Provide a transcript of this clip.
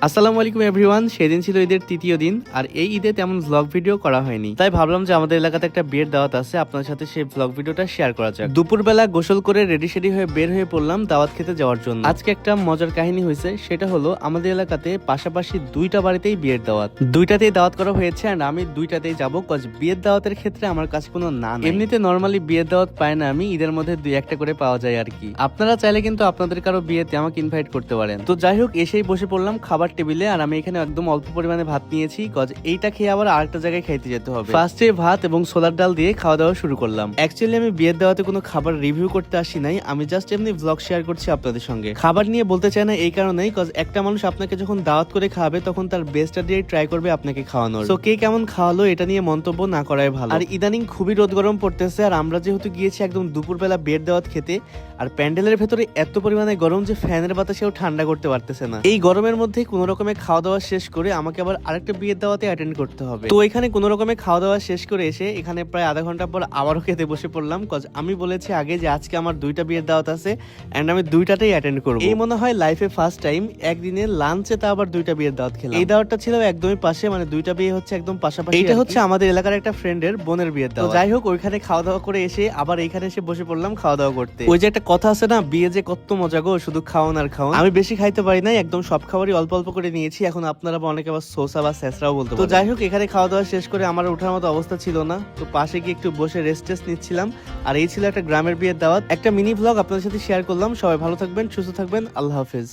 আসসালামু আলাইকুম এভরিওয়ান। সেদিন ছিল ঈদের তৃতীয় দিন, আর এই ঈদে তেমন ভ্লগ ভিডিও করা হয়নি, তাই ভাবলাম যে আমাদের এলাকাতে একটা বিয়ের দাওয়াত আছে, আপনার সাথে সেই ভ্লগ ভিডিওটা শেয়ার করা যাক। দুপুরবেলা গোসল করে রেডি সেডি হয়ে বের হয়ে পড়লাম দাওয়াত খেতে যাওয়ার জন্য। আজকে একটা মজার কাহিনী হয়েছে, সেটা হলো আমাদের এলাকাতে পাশাপাশি দুইটা বাড়িতেই বিয়ের দাওয়াত, দুইটাতেই দাওয়াত করা হয়েছে, আর আমি দুইটাতেই যাবো। কজ বিয়ের দাওয়াতের ক্ষেত্রে আমার কাছে কোনো না নাই। এমনিতে নর্মালি বিয়ের দাওয়াত পায় না, আমি ঈদের মধ্যে দুই একটা করে পাওয়া যায় আর কি। আপনারা চাইলে কিন্তু আপনাদের কারো বিয়েতে আমাকে ইনভাইট করতে পারেন। তো যাই হোক, এসেই বসে পড়লাম খাবার টেবিলে, আর আমি এখানে একদম অল্প পরিমাণে ভাত নিয়েছি, কজ এইটা খেয়ে আবার আরেকটা জায়গায় খাইতে যেতে হবে। ফার্স্টে ভাত এবং ছোলার ডাল দিয়ে খাওয়া দাওয়া শুরু করলাম। অ্যাকচুয়ালি আমি বিয়ের দাওয়াতে কোনো খাবার রিভিউ করতে আসি নাই, আমি জাস্ট এমনি ব্লগ শেয়ার করছি আপনাদের সঙ্গে। খাবার নিয়ে বলতে চাই না এই কারণেই, কজ একটা মানুষ আপনাকে যখন দাওয়াত করে খাওয়াবে তখন তার বেস্টটা দিয়ে ট্রাই করবে আপনাকে খাওয়ানোর। তো কে কেমন খাওয়ালো এটা নিয়ে মন্তব্য না করাই ভালো। আর ইদানিং খুবই রোদ গরম পড়তেছে, আর আমরা যেহেতু গিয়েছি একদম দুপুরবেলা বিয়ের দাওয়াত খেতে, আর প্যান্ডেলের ভেতরে এত পরিমাণে গরম যে ফ্যানের বাতাসেও ঠান্ডা করতে পারতেছে না। এই গরমের মধ্যে কোনো রকমের খাওয়া দাওয়া শেষ করে আমাকে আবার আরেকটা বিয়ের দাওয়াতে অ্যাটেন্ড করতে হবে। তো এখানে কোনো রকমের খাওয়া দাওয়া শেষ করে এসে এখানে প্রায় আধা ঘন্টা পর আবারও খেতে বসে পড়লাম, কজ আমি বলেছি আগে যে আজকে আমার দুইটা বিয়ের দাওয়াত আছে এন্ড আমি দুইটাতেই অ্যাটেন্ড করব। এই মনে হয় লাইফে ফার্স্ট টাইম একদিনে লাঞ্চে তা আবার দুইটা বিয়ের দাওয়াত খেলাম। এই দাওয়াতটা ছিল একদমই পাশে, মানে দুইটা বিয়ে হচ্ছে একদম পাশাপাশি। এটা হচ্ছে আমাদের এলাকার একটা ফ্রেন্ডের বোনের বিয়ের দাওয়াত। যাই হোক, ওইখানে খাওয়া দাওয়া করে এসে আবার এইখানে এসে বসে পড়লাম খাওয়া দাওয়া করতে। ওই যে একটা কথা আছে না, বিয়ে যে কত মজা গো, শুধু খাওয়ান আর খাওয়ান। আমি বেশি খাইতে পারি নাই, একদম সব খাবারই অল্প অল্প করে নিয়েছি। এখন আপনারা অনেকে আবার সোসা বা স্যাসরাও বলতে পারেন। তো যাই হোক, এখানে খাওয়া দাওয়া শেষ করে আমার ওঠার মতো অবস্থা ছিল না, তো পাশে গিয়ে একটু বসে রেস্ট নিচ্ছিলাম। আর এই ছিল একটা গ্রামের বিয়ের দাওয়াত, একটা মিনি ভ্লগ আপনাদের সাথে শেয়ার করলাম। সবাই ভালো থাকবেন, সুস্থ থাকবেন, আল্লাহ হাফেজ।